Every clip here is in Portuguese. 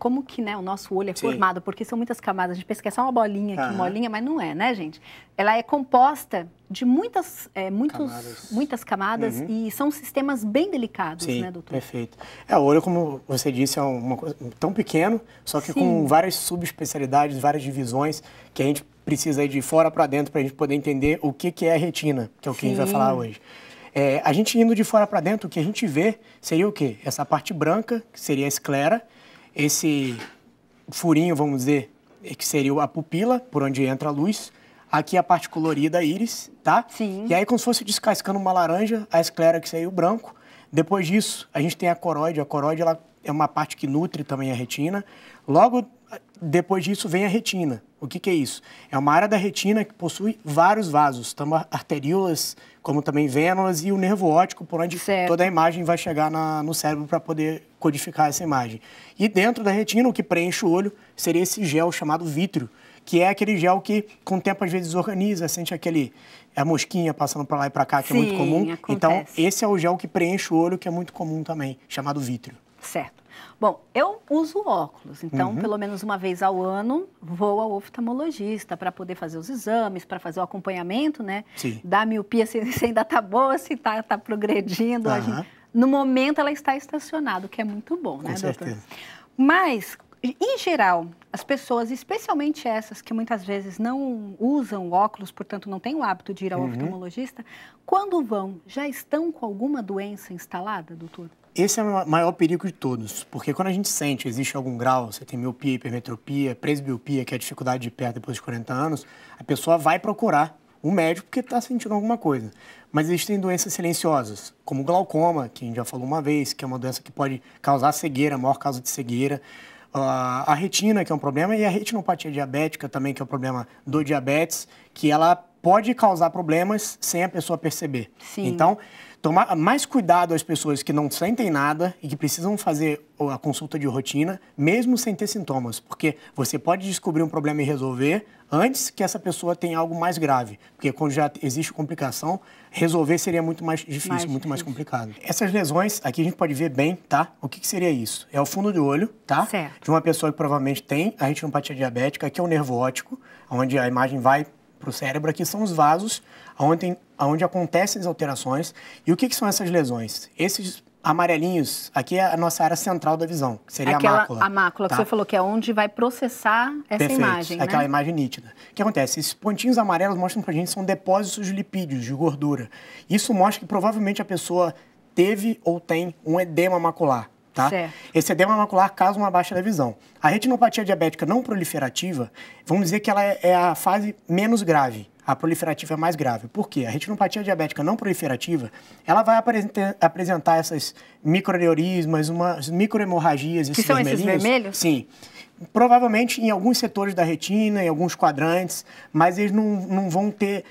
como que, né, o nosso olho é Sim. formado, porque são muitas camadas. A gente pensa que é só uma bolinha aqui, uma bolinha, mas não é, né, gente? Ela é composta de muitas camadas e são sistemas bem delicados, Sim, né, doutor? Perfeito. O olho, como você disse, é uma coisa tão pequeno, só que com várias subespecialidades, várias divisões, que a gente precisa ir de fora para dentro para a gente poder entender o que é a retina, que é o que a gente vai falar hoje. A gente indo de fora para dentro, o que a gente vê seria o quê? Essa parte branca, que seria a esclera, esse furinho, vamos dizer, que seria a pupila, por onde entra a luz. Aqui a parte colorida, a íris, tá? Sim. E aí, como se fosse descascando uma laranja, a esclera, que seria o branco. Depois disso, a gente tem a coroide. A coroide, ela é uma parte que nutre também a retina. Logo depois disso, vem a retina. O que é isso? É uma área da retina que possui vários vasos, tanto arteríolas, como também vênulas, e o nervo óptico, por onde toda a imagem vai chegar no cérebro para poder codificar essa imagem. E dentro da retina, o que preenche o olho seria esse gel chamado vítreo, que é aquele gel que, com o tempo, às vezes desorganiza, sente a mosquinha passando para lá e para cá, que é muito comum. Acontece. Então, esse é o gel que preenche o olho, que é muito comum também, chamado vítreo. Certo. Bom, eu uso óculos, então, pelo menos uma vez ao ano, vou ao oftalmologista para poder fazer os exames, para fazer o acompanhamento, né? Sim. Da miopia, se ainda está boa, se está progredindo. No momento, ela está estacionada, o que é muito bom, né, doutor? Com certeza. Mas, em geral, as pessoas, especialmente essas que muitas vezes não usam óculos, portanto não têm o hábito de ir ao oftalmologista, quando vão, já estão com alguma doença instalada, doutor? Esse é o maior perigo de todos, porque quando a gente sente, existe algum grau, você tem miopia, hipermetropia, presbiopia, que é a dificuldade de perto depois dos 40 anos, a pessoa vai procurar um médico porque está sentindo alguma coisa. Mas existem doenças silenciosas, como glaucoma, que a gente já falou uma vez, que é uma doença que pode causar cegueira, a maior causa de cegueira. A retina, que é um problema, e a retinopatia diabética também, que é o problema do diabetes, que ela pode causar problemas sem a pessoa perceber. Sim. Então, tomar mais cuidado às pessoas que não sentem nada e que precisam fazer a consulta de rotina, mesmo sem ter sintomas, porque você pode descobrir um problema e resolver antes que essa pessoa tenha algo mais grave, porque quando já existe complicação, resolver seria muito mais difícil, muito mais complicado. Essas lesões, aqui a gente pode ver bem, tá? O que seria isso? É o fundo do olho, tá? Certo. De uma pessoa que provavelmente tem a retinopatia diabética, aqui é o nervo óptico, onde a imagem vai para o cérebro. Aqui são os vasos onde acontecem as alterações. E o que são essas lesões? Esses amarelinhos, aqui é a nossa área central da visão, que seria a mácula. A mácula, tá? Que você falou que é onde vai processar essa imagem, né? Aquela imagem nítida. O que acontece? Esses pontinhos amarelos mostram pra gente que são depósitos de lipídios, de gordura. Isso mostra que provavelmente a pessoa teve ou tem um edema macular. Tá? Esse edema macular causa uma baixa da visão. A retinopatia diabética não proliferativa, vamos dizer que ela é a fase menos grave. A proliferativa é mais grave. Por quê? A retinopatia diabética não proliferativa, ela vai apresentar essas microaneurismas, umas microhemorragias, esses vermelhinhos. Que são esses vermelhos? Sim. Provavelmente em alguns setores da retina, em alguns quadrantes, mas eles não vão ter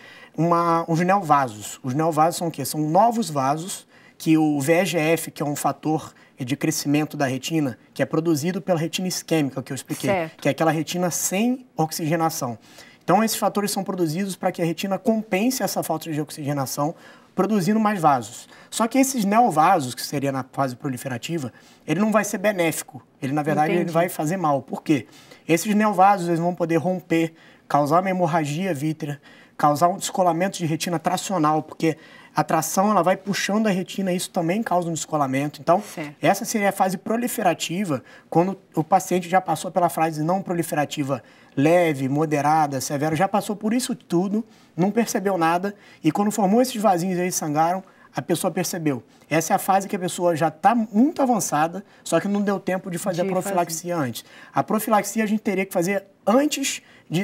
os neovasos. Os neovasos são o quê? São novos vasos que o VEGF, que é um fator de crescimento da retina, que é produzido pela retina isquêmica, que eu expliquei, que é aquela retina sem oxigenação. Então, esses fatores são produzidos para que a retina compense essa falta de oxigenação, produzindo mais vasos. Só que esses neovasos, que seria na fase proliferativa, ele não vai ser benéfico. Ele, na verdade, ele vai fazer mal. Por quê? Esses neovasos eles vão poder romper, causar uma hemorragia vítrea, causar um descolamento de retina tracional, porque a tração ela vai puxando a retina e isso também causa um descolamento. Então, essa seria a fase proliferativa, quando o paciente já passou pela fase não proliferativa leve, moderada, severa, já passou por isso tudo, não percebeu nada, e quando formou esses vasinhos aí sangraram, a pessoa percebeu. Essa é a fase que a pessoa já está muito avançada, só que não deu tempo de fazer a profilaxia antes. A profilaxia a gente teria que fazer antes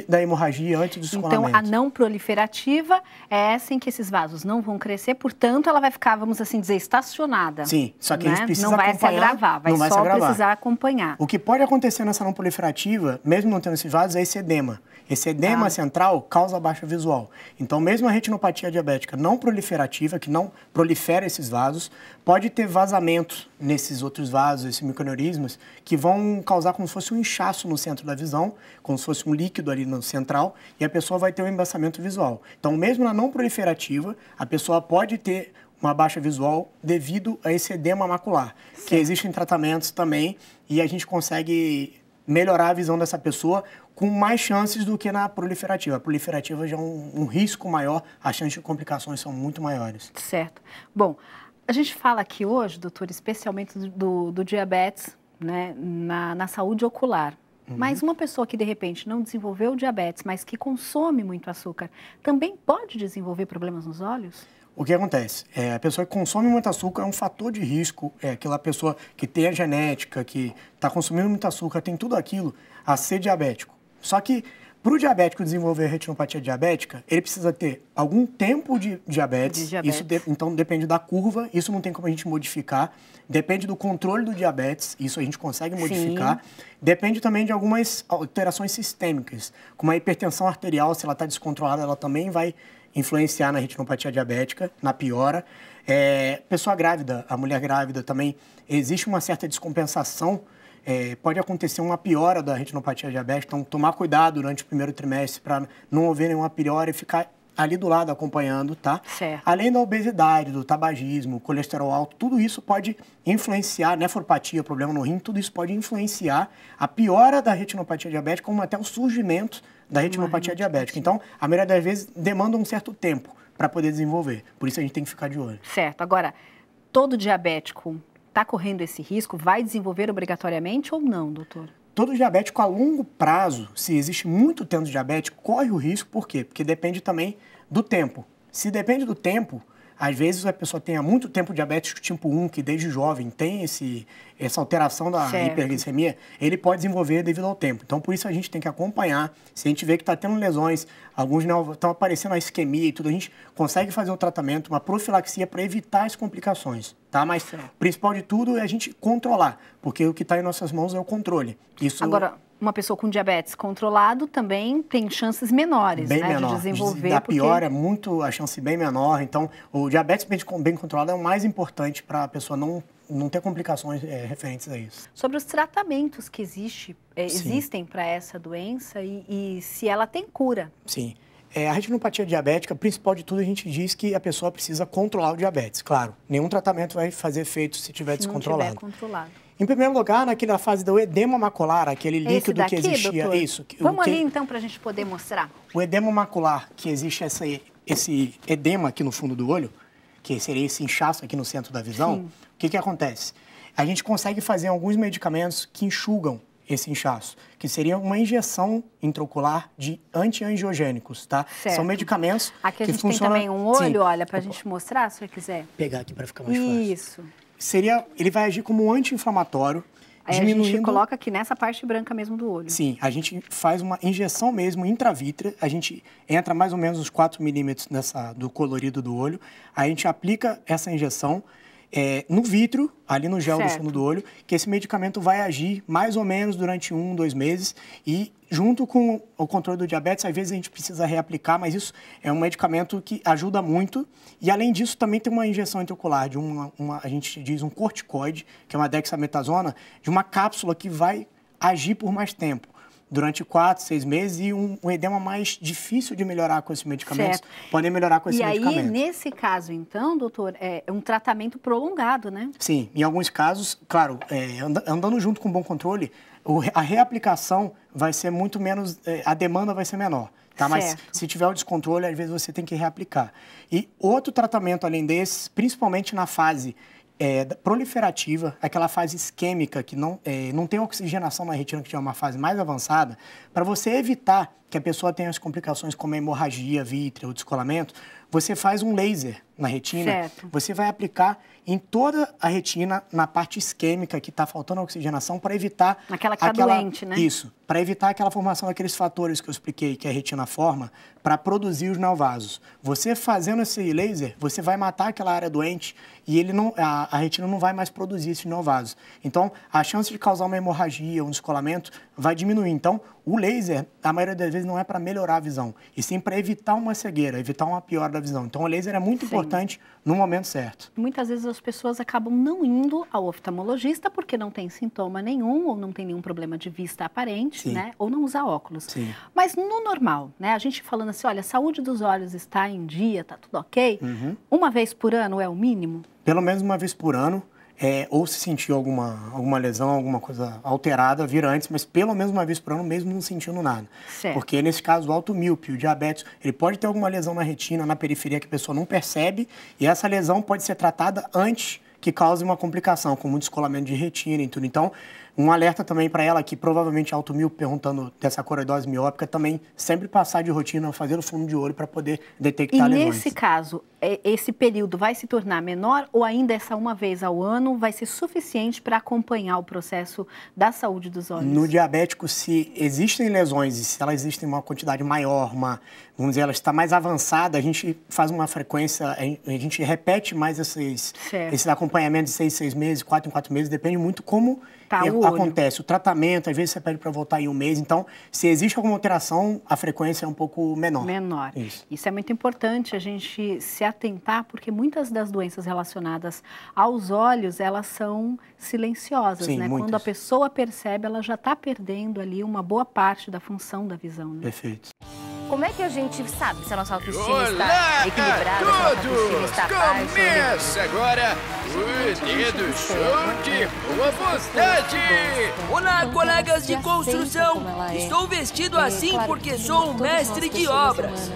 da hemorragia, antes do descolamento. Então, a não proliferativa é essa em que esses vasos não vão crescer, portanto, ela vai ficar, vamos assim dizer, estacionada. Sim, só que a gente precisa acompanhar. Não vai se agravar, vai só precisar acompanhar. O que pode acontecer nessa não proliferativa, mesmo não tendo esses vasos, é esse edema. Esse edema central causa baixa visual. Então, mesmo a retinopatia diabética não proliferativa, que não prolifera esses vasos, pode ter vazamento nesses outros vasos, esses microaneurismas, que vão causar como se fosse um inchaço no centro da visão, como se fosse um líquido ali no central, e a pessoa vai ter um embaçamento visual. Então, mesmo na não proliferativa, a pessoa pode ter uma baixa visual devido a esse edema macular, que existem tratamentos também e a gente consegue melhorar a visão dessa pessoa com mais chances do que na proliferativa. A proliferativa já é um risco maior, as chances de complicações são muito maiores. Certo. Bom, a gente fala aqui hoje, doutor, especialmente do diabetes, né, na saúde ocular. Mas uma pessoa que, de repente, não desenvolveu diabetes, mas que consome muito açúcar, também pode desenvolver problemas nos olhos? O que acontece? A pessoa que consome muito açúcar é um fator de risco, aquela pessoa que tem a genética, que está consumindo muito açúcar, tem tudo aquilo a ser diabético. Só que, para o diabético desenvolver retinopatia diabética, ele precisa ter algum tempo de diabetes. Isso então depende da curva, isso não tem como a gente modificar. Depende do controle do diabetes, isso a gente consegue modificar. Sim. Depende também de algumas alterações sistêmicas, como a hipertensão arterial, se ela está descontrolada, ela também vai influenciar na retinopatia diabética, na piora. Pessoa grávida, a mulher grávida também, existe uma certa descompensação. Pode acontecer uma piora da retinopatia diabética, então tomar cuidado durante o primeiro trimestre para não haver nenhuma piora e ficar ali do lado acompanhando, tá? Certo. Além da obesidade, do tabagismo, colesterol alto, tudo isso pode influenciar, nefropatia, problema no rim, tudo isso pode influenciar a piora da retinopatia diabética, como até o surgimento da retinopatia diabética. Então, a maioria das vezes demanda um certo tempo para poder desenvolver, por isso a gente tem que ficar de olho. Certo. Agora, todo diabético está correndo esse risco, vai desenvolver obrigatoriamente ou não, doutor? Todo diabético a longo prazo, se existe muito tempo de diabético, corre o risco, por quê? Porque depende também do tempo. Se depende do tempo, às vezes a pessoa tem há muito tempo diabético tipo 1, que desde jovem tem essa alteração da hiperglicemia, ele pode desenvolver devido ao tempo. Então, por isso a gente tem que acompanhar. Se a gente vê que está tendo lesões, alguns estão aparecendo a isquemia e tudo, a gente consegue fazer um tratamento, uma profilaxia para evitar as complicações, tá? Mas o principal de tudo é a gente controlar, porque o que está em nossas mãos é o controle. Isso... Agora, uma pessoa com diabetes controlado também tem chances menores, bem né, menor. De desenvolver. Da pior é muito, a chance bem menor. Então, o diabetes bem controlado é o mais importante para a pessoa não ter complicações referentes a isso. Sobre os tratamentos que existem para essa doença e se ela tem cura. Sim. A retinopatia diabética, principal de tudo, a gente diz que a pessoa precisa controlar o diabetes. Claro, nenhum tratamento vai fazer efeito se estiver descontrolado. Não tiver controlado. Em primeiro lugar, naquela fase do edema macular, aquele líquido que existia. Doutor? Isso. Vamos ali então para a gente poder mostrar. O edema macular, que existe esse edema aqui no fundo do olho, que seria esse inchaço aqui no centro da visão, o que acontece? A gente consegue fazer alguns medicamentos que enxugam esse inchaço, que seria uma injeção intraocular de antiangiogênicos, tá? Certo. São medicamentos aqui a que gente funcionam... tem também um olho, olha, para a gente mostrar, se você quiser. Pegar aqui para ficar mais fácil. Isso. Ele vai agir como um anti-inflamatório, diminuindo... A gente coloca aqui nessa parte branca mesmo do olho. Sim, a gente faz uma injeção mesmo intravítrea, a gente entra mais ou menos uns 4 milímetros do colorido do olho, a gente aplica essa injeção no vítreo, ali no gel do fundo do olho, que esse medicamento vai agir mais ou menos durante 1, 2 meses e junto com o controle do diabetes, às vezes a gente precisa reaplicar, mas isso é um medicamento que ajuda muito e além disso também tem uma injeção intraocular de a gente diz um corticoide, que é uma dexametasona, de uma cápsula que vai agir por mais tempo. Durante 4, 6 meses e um edema mais difícil de melhorar com esses medicamentos, podem melhorar com esse medicamento. E aí, nesse caso, então, doutor, é um tratamento prolongado, né? Sim, em alguns casos, claro, andando junto com bom controle, a reaplicação vai ser muito menos, a demanda vai ser menor, tá? Mas se tiver o descontrole, às vezes você tem que reaplicar. E outro tratamento além desse, principalmente na fase proliferativa, aquela fase isquêmica que não tem oxigenação na retina, que é uma fase mais avançada, para você evitar que a pessoa tenha as complicações como a hemorragia vítrea ou descolamento, você faz um laser na retina, você vai aplicar em toda a retina, na parte isquêmica que está faltando oxigenação, para evitar... Aquela que está doente, né? Isso, para evitar aquela formação daqueles fatores que eu expliquei que a retina forma para produzir os neovasos. Você fazendo esse laser, você vai matar aquela área doente e a retina não vai mais produzir esses neovasos. Então, a chance de causar uma hemorragia, um descolamento, vai diminuir. Então, O laser, a maioria das vezes, não é para melhorar a visão, e sim para evitar uma cegueira, evitar uma piora da visão. Então, o laser é muito importante no momento certo. Muitas vezes as pessoas acabam não indo ao oftalmologista porque não tem sintoma nenhum ou não tem nenhum problema de vista aparente, né? Ou não usa óculos. Sim. Mas no normal, né? A gente falando assim, olha, a saúde dos olhos está em dia, tá tudo ok? Uma vez por ano é o mínimo? Pelo menos uma vez por ano. Ou se sentir alguma lesão, alguma coisa alterada, vir antes, mas pelo menos uma vez por ano, mesmo não sentindo nada. Certo. Porque nesse caso, o automíope, o diabetes, ele pode ter alguma lesão na retina, na periferia, que a pessoa não percebe, e essa lesão pode ser tratada antes que cause uma complicação, como um descolamento de retina e tudo. Então, um alerta também para ela que provavelmente automíope, perguntando dessa coreidose miópica, também sempre passar de rotina, fazer o fundo de olho para poder detectar lesões. E nesse caso, esse período vai se tornar menor ou ainda essa uma vez ao ano vai ser suficiente para acompanhar o processo da saúde dos olhos? No diabético, se existem lesões e se elas existem uma quantidade maior, vamos dizer, ela está mais avançada, a gente faz uma frequência, a gente repete mais esses acompanhamentos de 6 meses, 4 em 4 meses, depende muito como acontece. O tratamento, às vezes você pede para voltar em um mês, então, se existe alguma alteração, a frequência é um pouco menor. Menor. Isso é muito importante a gente se atentar, porque muitas das doenças relacionadas aos olhos, elas são silenciosas, né? Muitas. Quando a pessoa percebe, ela já está perdendo ali uma boa parte da função da visão, né? Perfeito. Como é que a gente sabe se a nossa autoestima está equilibrada, se a nossa autoestima está baixa? Começa agora o Dedo Show de Boa Vontade! Olá, colegas de construção! Estou vestido assim porque sou um mestre de obras.